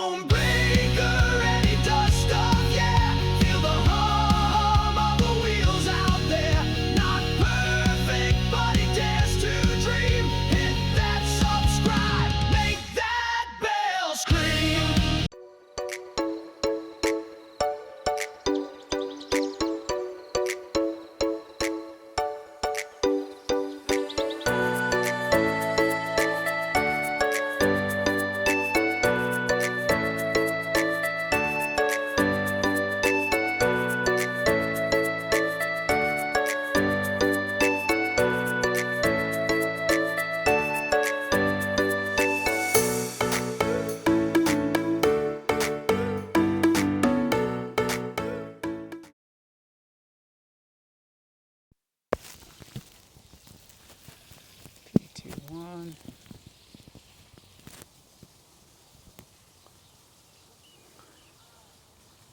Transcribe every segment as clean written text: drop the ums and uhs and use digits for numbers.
Stonebraker, and he does stuff, yeah. Feel the hum of the wheels out there. Not perfect, but he dares to dream. Hit that subscribe, make that bell scream.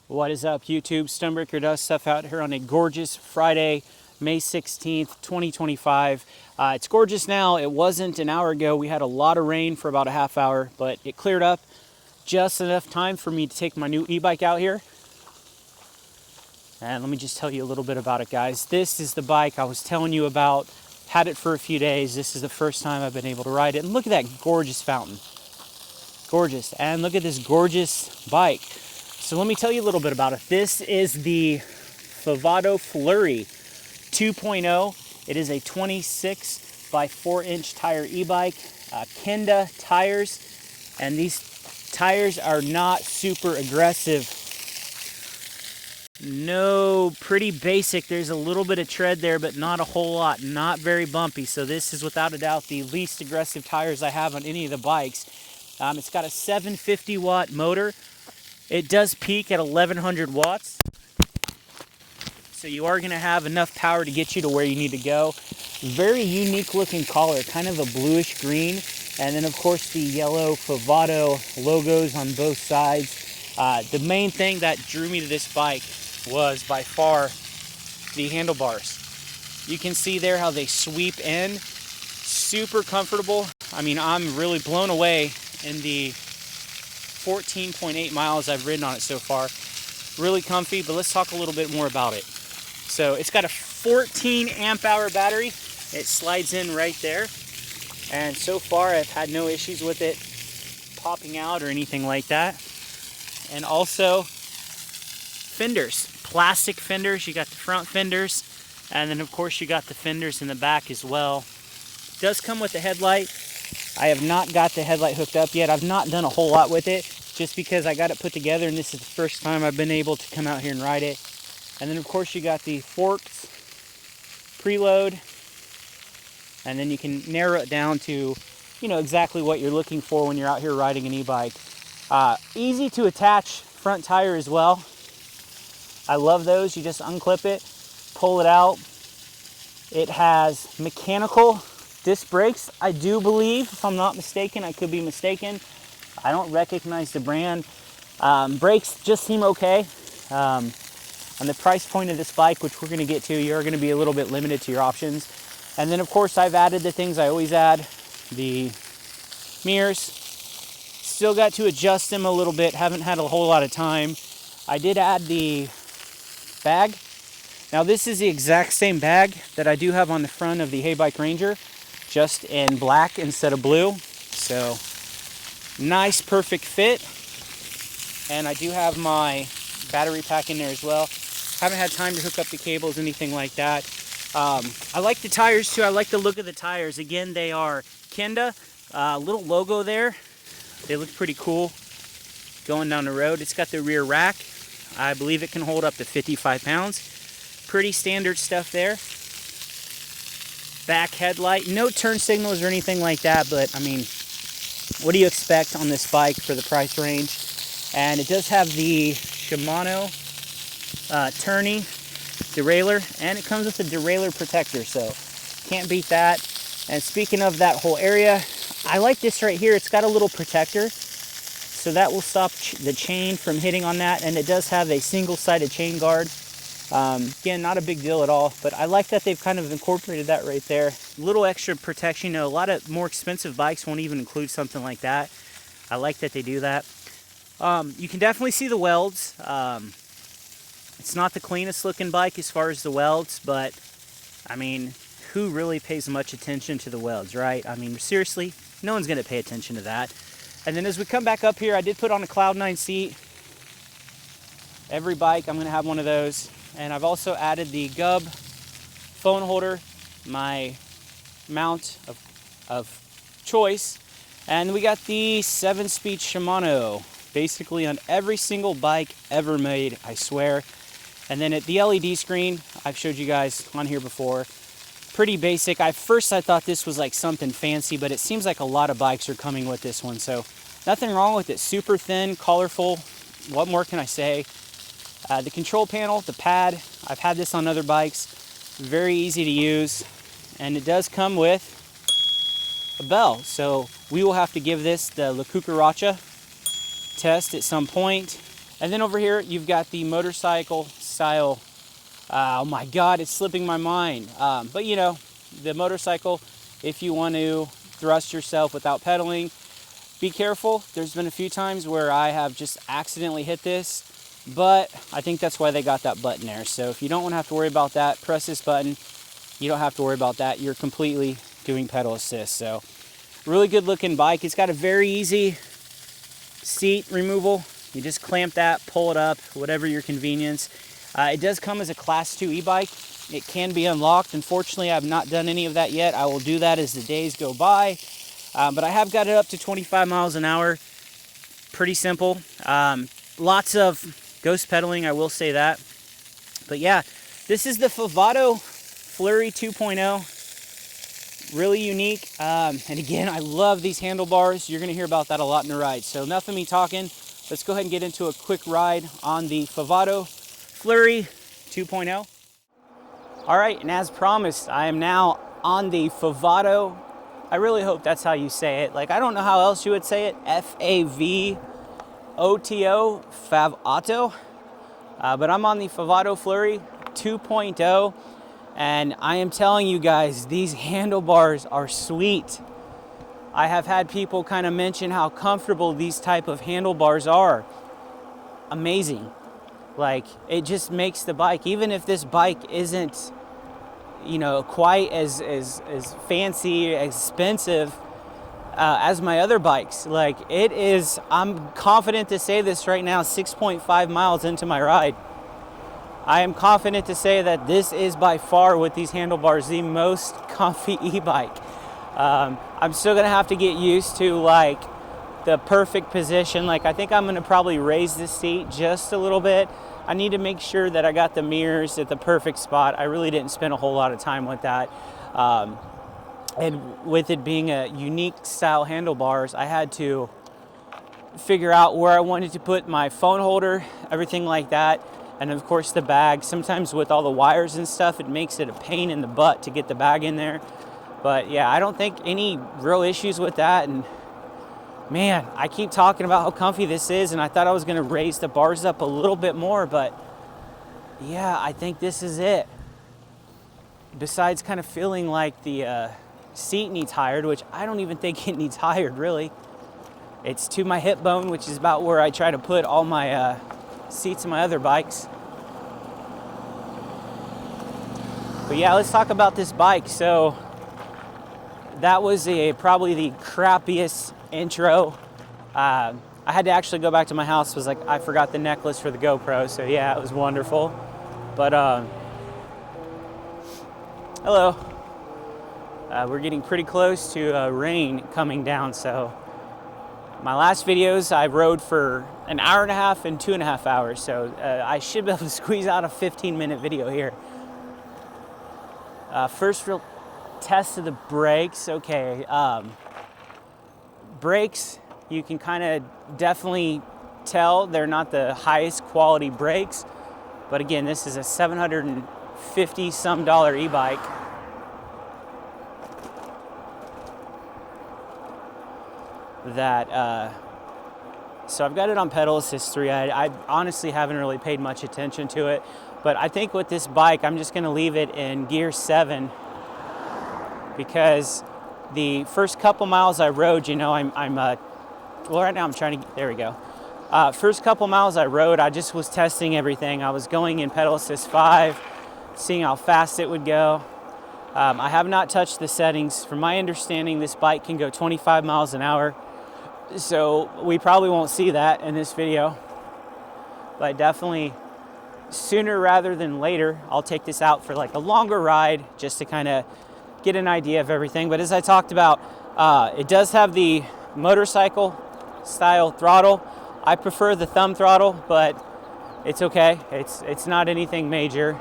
What is up, YouTube? Stonebraker does stuff out here on a gorgeous Friday, May 16th, 2025. It's gorgeous now. It wasn't an hour ago. We had a lot of rain for about a half hour, but it cleared up just enough time for me to take my new e-bike out here. And let me just tell you a little bit about it, guys. This is the bike I was telling you about. Had it for a few days. This is the first time I've been able to ride it. And look at that gorgeous fountain. Gorgeous. And look at this gorgeous bike. So let me tell you a little bit about it. This is the Favado Flurry 2.0. It is a 26 by 4-inch tire e-bike, Kenda tires, and these tires are not super aggressive. No, pretty basic. There's a little bit of tread there, but not a whole lot. Not very bumpy. So this is without a doubt the least aggressive tires I have on any of the bikes. It's got a 750 watt motor. It does peak at 1100 watts. So you are going to have enough power to get you to where you need to go. Very unique looking color, kind of a bluish green. And then of course the yellow Favado logos on both sides. The main thing that drew me to this bike was by far the handlebars. You can see there how they sweep in. Super comfortable. I mean, I'm really blown away in the 14.8 miles I've ridden on it so far. Really comfy, but let's talk a little bit more about it. So it's got a 14 amp hour battery. It slides in right there. And so far I've had no issues with it popping out or anything like that. And also fenders, plastic fenders. You got the front fenders, and then of course you got the fenders in the back as well. It does come with a headlight. I have not got the headlight hooked up yet. I've not done a whole lot with it just because I got it put together and this is the first time I've been able to come out here and ride it. And then of course you got the forks, preload, and then you can narrow it down to, you know, exactly what you're looking for when you're out here riding an e-bike. Easy to attach front tire as well. I love those. You just unclip it, pull it out. It has mechanical disc brakes, I do believe, if I'm not mistaken. I could be mistaken. I don't recognize the brand. Brakes just seem okay. On the price point of this bike, which we're going to get to, you're going to be a little bit limited to your options. And then of course I've added the things I always add. The mirrors. Still got to adjust them a little bit. Haven't had a whole lot of time. I did add the bag. Now this is the exact same bag that I do have on the front of the Haybike Ranger, just in black instead of blue. So nice, perfect fit. And I do have my battery pack in there as well. Haven't had time to hook up the cables, anything like that. I like the tires too. I like the look of the tires. Again, they are Kenda. Little logo there. They look pretty cool going down the road. It's got the rear rack. I believe it can hold up to 55 pounds. Pretty standard stuff there. Back headlight. No turn signals or anything like that, but I mean, what do you expect on this bike for the price range? And it does have the Shimano turning derailleur, and it comes with a derailleur protector, so can't beat that. And speaking of that whole area, I like this right here. It's got a little protector, so that will stop the chain from hitting on that, and it does have a single-sided chain guard. Again, not a big deal at all, but I like that they've kind of incorporated that right there. A little extra protection. You know, a lot of more expensive bikes won't even include something like that. I like that they do that. You can definitely see the welds. It's not the cleanest looking bike as far as the welds, but I mean, who really pays much attention to the welds, right? I mean, seriously, no one's gonna pay attention to that. And then as we come back up here, I did put on a Cloud9 seat. Every bike, I'm gonna have one of those. And I've also added the Gub phone holder, my mount of choice. And we got the 7-speed Shimano, basically on every single bike ever made, I swear. And then at the LED screen, I've showed you guys on here before. Pretty basic. At first I thought this was like something fancy, but it seems like a lot of bikes are coming with this one. So nothing wrong with it. Super thin, colorful. What more can I say? The control panel, the pad, I've had this on other bikes. Very easy to use. And it does come with a bell. So we will have to give this the La Cucaracha test at some point. And then over here, you've got the motorcycle style. Oh my God, it's slipping my mind. But you know, the motorcycle, if you want to thrust yourself without pedaling, be careful. There's been a few times where I have just accidentally hit this, but I think that's why they got that button there. So if you don't want to have to worry about that, press this button. You don't have to worry about that. You're completely doing pedal assist. So really good looking bike. It's got a very easy seat removal. You just clamp that, pull it up, whatever your convenience. It does come as a Class 2 e-bike. It can be unlocked. Unfortunately, I've not done any of that yet. I will do that as the days go by. But I have got it up to 25 miles an hour. Pretty simple. Lots of ghost pedaling, I will say that. But yeah, this is the Favado Flurry 2.0. Really unique. And again, I love these handlebars. You're going to hear about that a lot in the ride. So enough of me talking. Let's go ahead and get into a quick ride on the Favado Flurry 2.0. All right, and as promised, I am now on the Favado. I really hope that's how you say it. Like, I don't know how else you would say it. Favauto, Favauto. But I'm on the Favado Flurry 2.0, and I am telling you guys, these handlebars are sweet. I have had people kind of mention how comfortable these type of handlebars are. Amazing. Like, it just makes the bike, even if this bike isn't, you know, quite as fancy, expensive as my other bikes. Like, it is, I'm confident to say this right now, 6.5 miles into my ride. I am confident to say that this is by far, with these handlebars, the most comfy e-bike. I'm still gonna have to get used to like the perfect position. Like, I think I'm gonna probably raise the seat just a little bit. I need to make sure that I got the mirrors at the perfect spot. I really didn't spend a whole lot of time with that. And with it being a unique style handlebars, I had to figure out where I wanted to put my phone holder, everything like that. And of course the bag. Sometimes with all the wires and stuff, it makes it a pain in the butt to get the bag in there. But yeah, I don't think any real issues with that. And man, I keep talking about how comfy this is, and I thought I was gonna raise the bars up a little bit more, but yeah, I think this is it. Besides kind of feeling like the seat needs hired, which I don't even think it needs hired, really. It's to my hip bone, which is about where I try to put all my seats in my other bikes. But yeah, let's talk about this bike. So that was probably the crappiest intro. I had to actually go back to my house. Was like, I forgot the necklace for the GoPro. So yeah, it was wonderful. But hello. We're getting pretty close to rain coming down. So my last videos, I rode for an hour and a half and 2.5 hours. So I should be able to squeeze out a 15-minute video here. First real test of the brakes. Okay, brakes, you can kind of definitely tell they're not the highest quality brakes, but again, this is a $750 some e-bike. That so I've got it on pedal assist 3. I honestly haven't really paid much attention to it, but I think with this bike I'm just going to leave it in gear 7, because the first couple miles I rode, you know, well, right now I'm trying to, there we go. First couple miles I rode, I just was testing everything. I was going in pedal assist 5, seeing how fast it would go. I have not touched the settings. From my understanding, this bike can go 25 miles an hour. So we probably won't see that in this video. But definitely sooner rather than later, I'll take this out for like a longer ride just to kind of get an idea of everything. But as I talked about, it does have the motorcycle style throttle. I prefer the thumb throttle, but it's okay. It's not anything major.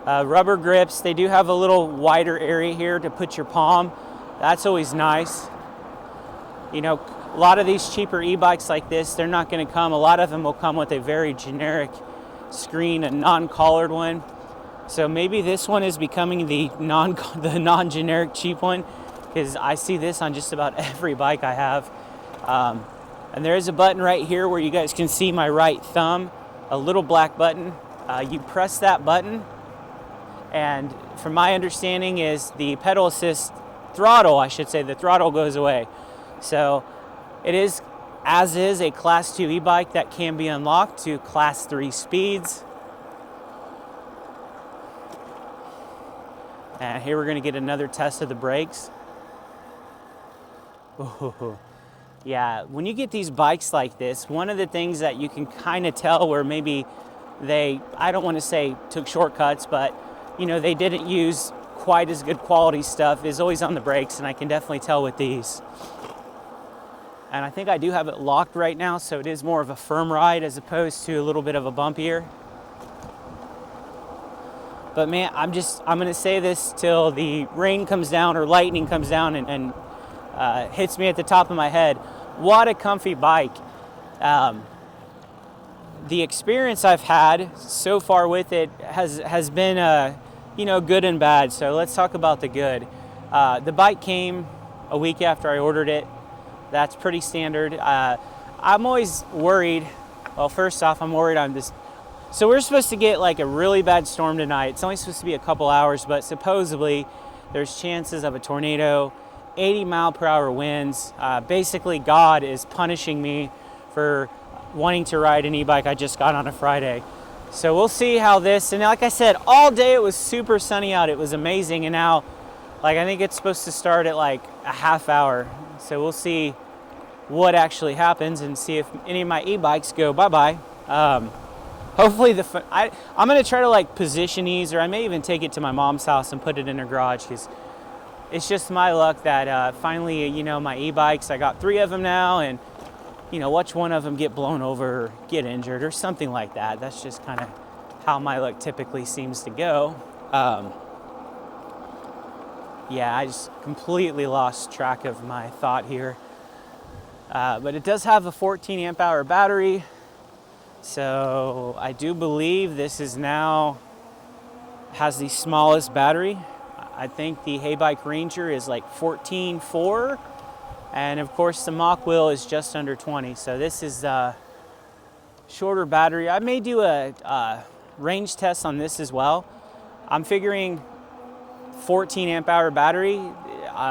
Rubber grips, they do have a little wider area here to put your palm. That's always nice. You know, a lot of these cheaper e-bikes like this, they're not going to come. A lot of them will come with a very generic screen, a non-collared one. So maybe this one is becoming the non-generic cheap one, because I see this on just about every bike I have. And there is a button right here where you guys can see my right thumb, a little black button. You press that button, and from my understanding is the pedal assist throttle, I should say, the throttle goes away. So it is, as is, a Class 2 e-bike that can be unlocked to Class 3 speeds. And here we're going to get another test of the brakes. Ooh. Yeah, when you get these bikes like this, one of the things that you can kind of tell where maybe they, I don't want to say took shortcuts, but you know, they didn't use quite as good quality stuff is always on the brakes, and I can definitely tell with these. And I think I do have it locked right now, so it is more of a firm ride as opposed to a little bit of a bumpier. But man, I'm gonna say this till the rain comes down or lightning comes down and hits me at the top of my head. What a comfy bike. The experience I've had so far with it has been you know, good and bad. So let's talk about the good. The bike came a week after I ordered it. That's pretty standard. I'm always worried. Well, first off, I'm worried on this. So we're supposed to get like a really bad storm tonight. It's only supposed to be a couple hours, but supposedly there's chances of a tornado, 80-mile-per-hour winds. Basically, God is punishing me for wanting to ride an e-bike I just got on a Friday. So we'll see how this, and like I said, all day it was super sunny out. It was amazing. And now, like, I think it's supposed to start at like a half hour. So we'll see what actually happens and see if any of my e-bikes go bye-bye. Hopefully I'm gonna try to like position these, or I may even take it to my mom's house and put it in her garage, because it's just my luck that finally, you know, my e-bikes, I got 3 of them now, and you know, watch one of them get blown over or get injured or something like that. That's just kind of how my luck typically seems to go. Yeah, I just completely lost track of my thought here. But it does have a 14 amp hour battery. So I do believe this is now has the smallest battery. I think the Haybike Ranger is like 14.4. And of course the Mach wheel is just under 20. So this is a shorter battery. I may do a range test on this as well. I'm figuring 14 amp hour battery.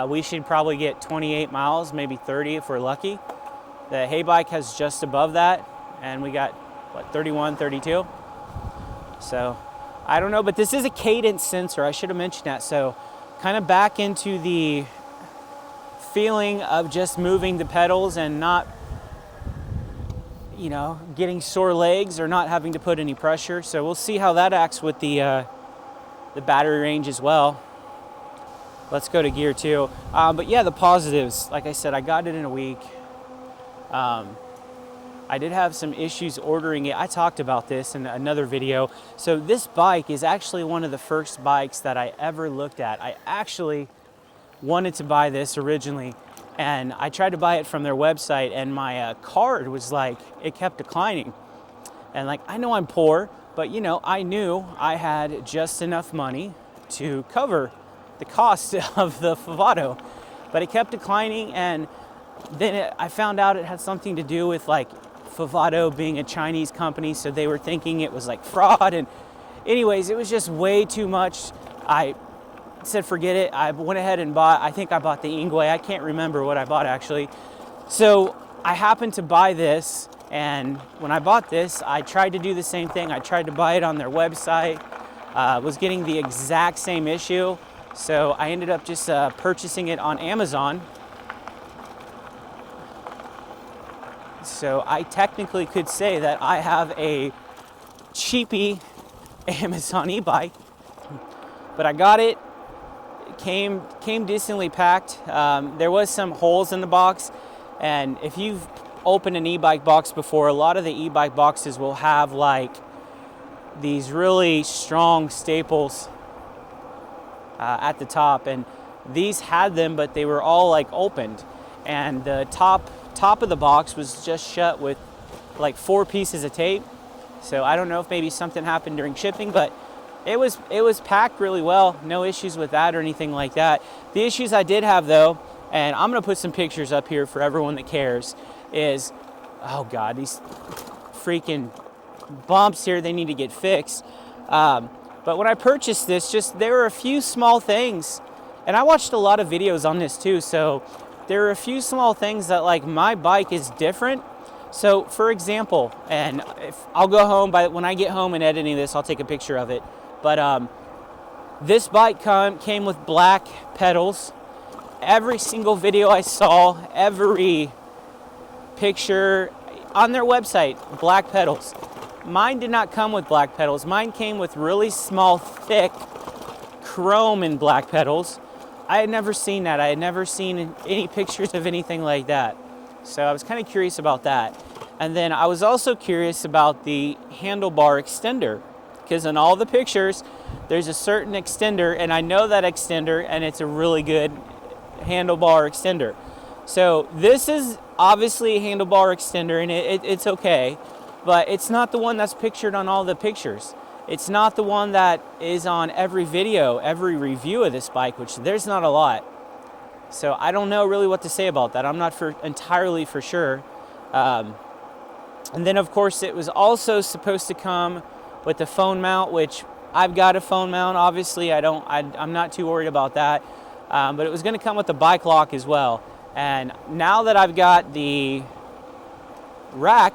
We should probably get 28 miles, maybe 30 if we're lucky. The Haybike has just above that, and we got, what, 31, 32? So I don't know, but this is a cadence sensor. I should have mentioned that. So kind of back into the feeling of just moving the pedals and not, you know, getting sore legs or not having to put any pressure. So we'll see how that acts with the battery range as well. Let's go to gear 2. But yeah, the positives, like I said, I got it in a week. I did have some issues ordering it. I talked about this in another video. So this bike is actually one of the first bikes that I ever looked at. I actually wanted to buy this originally, and I tried to buy it from their website, and my card was like, it kept declining. And like, I know I'm poor, but you know, I knew I had just enough money to cover the cost of the Favado, but it kept declining. And then I found out it had something to do with like Favado being a Chinese company, so they were thinking it was like fraud. And anyways, it was just way too much. I said forget it. I went ahead and bought, I think I bought the Ingwe. I can't remember what I bought actually. So I happened to buy this, And when I bought this, I tried to do the same thing. I tried to buy it on their website, was getting the exact same issue. So I ended up just purchasing it on Amazon. So I technically could say that I have a cheapy Amazon e-bike, but I got it. It came decently packed. There was some holes in the box, and if you've opened an e-bike box before, a lot of the e-bike boxes will have like these really strong staples at the top, and these had them, but they were all like opened, and the top of the box was just shut with like 4 pieces of tape. So I don't know if maybe something happened during shipping, but it was packed really well. No issues with that or anything like that. The issues I did have though, and I'm gonna put some pictures up here for everyone that cares, is, oh God, these freaking bumps here, they need to get fixed. But when I purchased this, there were a few small things, and I watched a lot of videos on this too, so there are a few small things that, like, my bike is different. So for example, and if I'll go home, when I get home and editing this, I'll take a picture of it. But this bike came with black pedals. Every single video I saw, every picture on their website, black pedals. Mine did not come with black pedals. Mine came with really small, thick chrome and black pedals. I had never seen that. I had never seen any pictures of anything like that. So I was kind of curious about that. And then I was also curious about the handlebar extender, because in all the pictures, there's a certain extender, and I know that extender, and it's a really good handlebar extender. So this is obviously a handlebar extender, and it's okay, but it's not the one that's pictured on all the pictures. It's not the one that is on every video, every review of this bike, which there's not a lot. So I don't know really what to say about that. I'm not entirely for sure. And then of course it was also supposed to come with the phone mount, which I've got a phone mount. Obviously I'm not too worried about that. But it was going to come with the bike lock as well. And now that I've got the rack,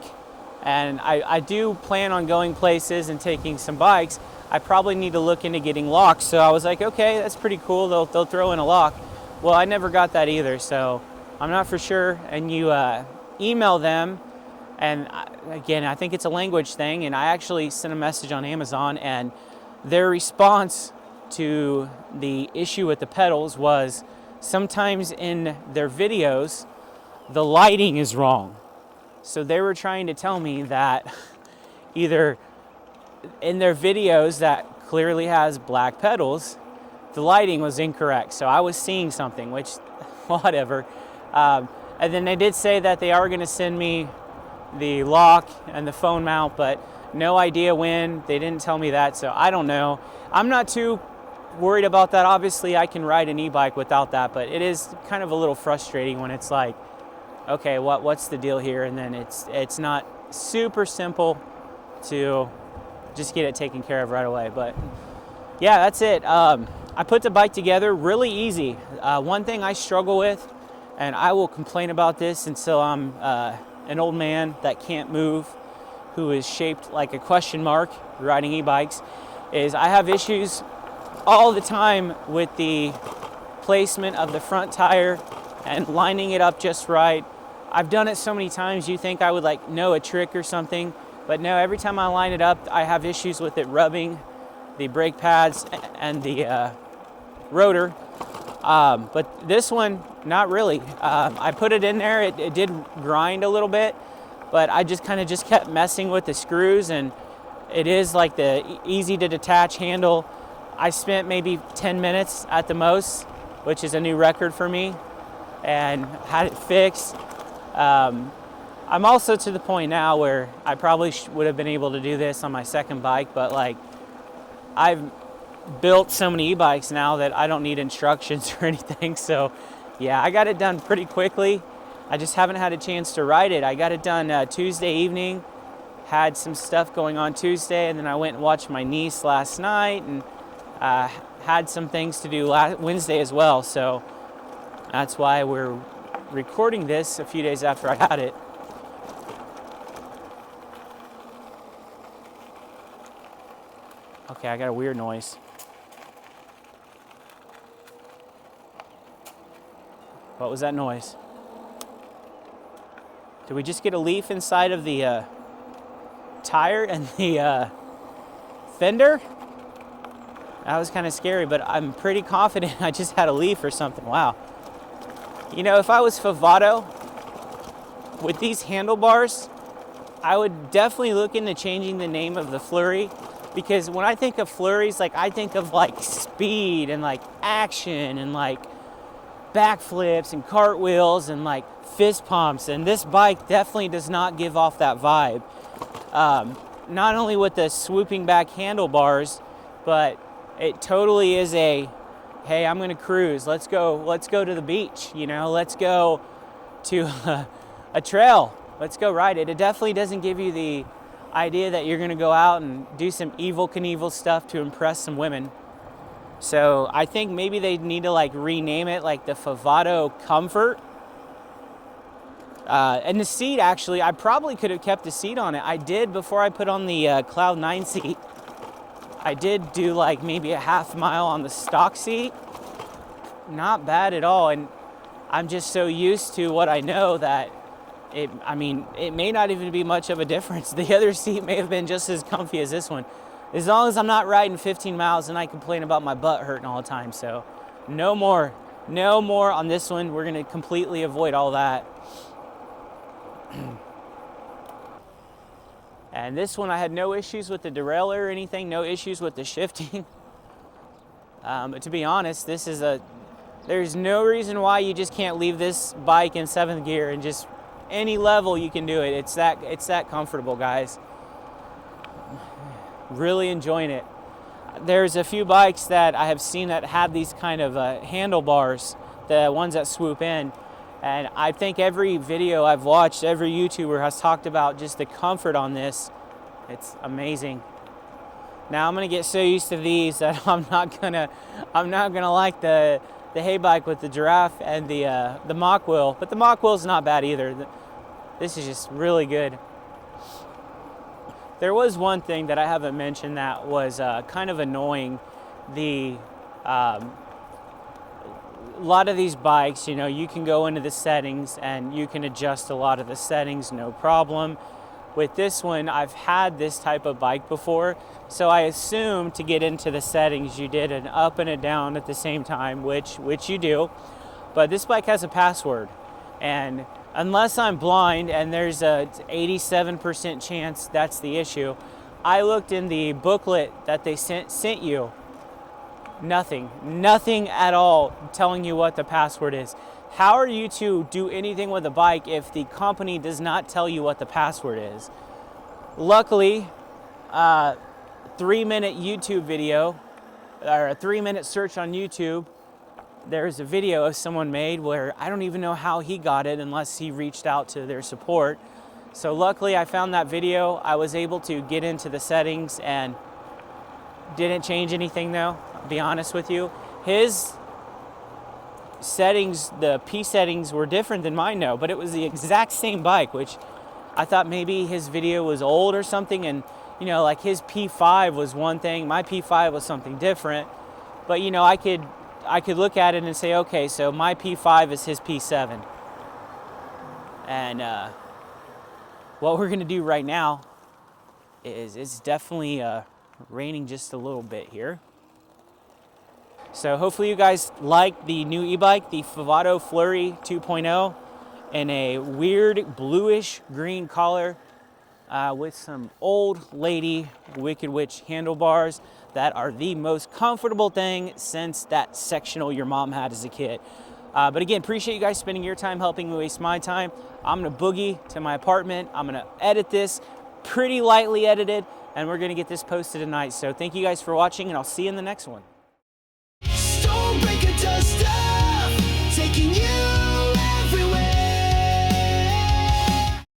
and I do plan on going places and taking some bikes, I probably need to look into getting locks. So I was like, okay, that's pretty cool. They'll throw in a lock. Well, I never got that either, so I'm not for sure. And you email them, and again, I think it's a language thing, and I actually sent a message on Amazon, and their response to the issue with the pedals was, sometimes in their videos, the lighting is wrong. So they were trying to tell me that either in their videos that clearly has black pedals, the lighting was incorrect. So I was seeing something, which, whatever. And then they did say that they are going to send me the lock and the phone mount, but no idea when. They didn't tell me that, so I don't know. I'm not too worried about that. Obviously, I can ride an e-bike without that, but it is kind of a little frustrating when it's like, okay, what's the deal here? And then it's not super simple to just get it taken care of right away. But yeah, that's it. I put the bike together really easy. One thing I struggle with, and I will complain about this until I'm an old man that can't move, who is shaped like a question mark riding e-bikes, is I have issues all the time with the placement of the front tire and lining it up just right. I've done it so many times, you think I would like know a trick or something, but no, every time I line it up, I have issues with it rubbing the brake pads and the rotor. But this one, not really. I put it in there, it did grind a little bit, but I just kind of kept messing with the screws, and it is like the easy to detach handle. I spent maybe 10 minutes at the most, which is a new record for me, and had it fixed. I'm also to the point now where I probably would have been able to do this on my second bike, but like I've built so many e-bikes now that I don't need instructions or anything. So yeah, I got it done pretty quickly. I just haven't had a chance to ride it. I got it done Tuesday evening, had some stuff going on Tuesday, and then I went and watched my niece last night, and had some things to do Wednesday as well. So that's why we're recording this a few days after I had it. Okay, I got a weird noise. What was that noise? Did we just get a leaf inside of the tire and the fender? That was kind of scary, but I'm pretty confident I just had a leaf or something. Wow. You know, if I was Favado with these handlebars, I would definitely look into changing the name of the Flurry, because when I think of Flurries, like I think of like speed and like action and like backflips and cartwheels and like fist pumps, and this bike definitely does not give off that vibe. Not only with the swooping back handlebars, but it totally is a, hey, I'm gonna cruise, let's go to the beach, you know, let's go to a trail, let's go ride it. It definitely doesn't give you the idea that you're gonna go out and do some Evel Knievel stuff to impress some women. So I think maybe they need to like rename it like the Favado Comfort. And the seat, actually, I probably could have kept the seat on it. I did before I put on the Cloud 9 seat. I did do like maybe a half mile on the stock seat. Not bad at all. And I'm just so used to what I know that it may not even be much of a difference. The other seat may have been just as comfy as this one. As long as I'm not riding 15 miles and I complain about my butt hurting all the time. So no more on this one. We're gonna completely avoid all that. And this one I had no issues with the derailleur or anything, no issues with the shifting. But to be honest, there's no reason why you just can't leave this bike in 7th gear and just any level you can do it. It's that comfortable, guys. Really enjoying it. There's a few bikes that I have seen that had these kind of handlebars, the ones that swoop in, and I think every video I've watched, every YouTuber has talked about just the comfort on this. It's amazing. Now I'm gonna get so used to these that I'm not gonna like the hay bike with the giraffe and the mock wheel, but the mock wheel's not bad either. This is just really good. There was one thing that I haven't mentioned that was kind of annoying. A lot of these bikes, you know, you can go into the settings and you can adjust a lot of the settings, no problem. With this one, I've had this type of bike before, so I assume to get into the settings you did an up and a down at the same time, which you do. But this bike has a password, and unless I'm blind, and there's a 87% chance that's the issue, I looked in the booklet that they sent you. Nothing at all telling you what the password is. How are you to do anything with a bike if the company does not tell you what the password is? Luckily, 3-minute YouTube video, or a 3-minute search on YouTube, there's a video someone made where I don't even know how he got it unless he reached out to their support. So luckily I found that video. I was able to get into the settings and didn't change anything though, I'll be honest with you. His settings, the P settings were different than mine now, but it was the exact same bike, which I thought maybe his video was old or something, and you know, like his P5 was one thing, my P5 was something different. But you know, I could look at it and say, okay, so my P5 is his P7. And what we're gonna do right now is it's definitely raining just a little bit here. So hopefully you guys like the new e-bike, the Favado Flurry 2.0, in a weird bluish green color with some old lady Wicked Witch handlebars that are the most comfortable thing since that sectional your mom had as a kid. But again, appreciate you guys spending your time helping me waste my time. I'm gonna boogie to my apartment. I'm gonna edit this, pretty lightly edited, and we're gonna get this posted tonight. So thank you guys for watching, and I'll see you in the next one. Stonebraker does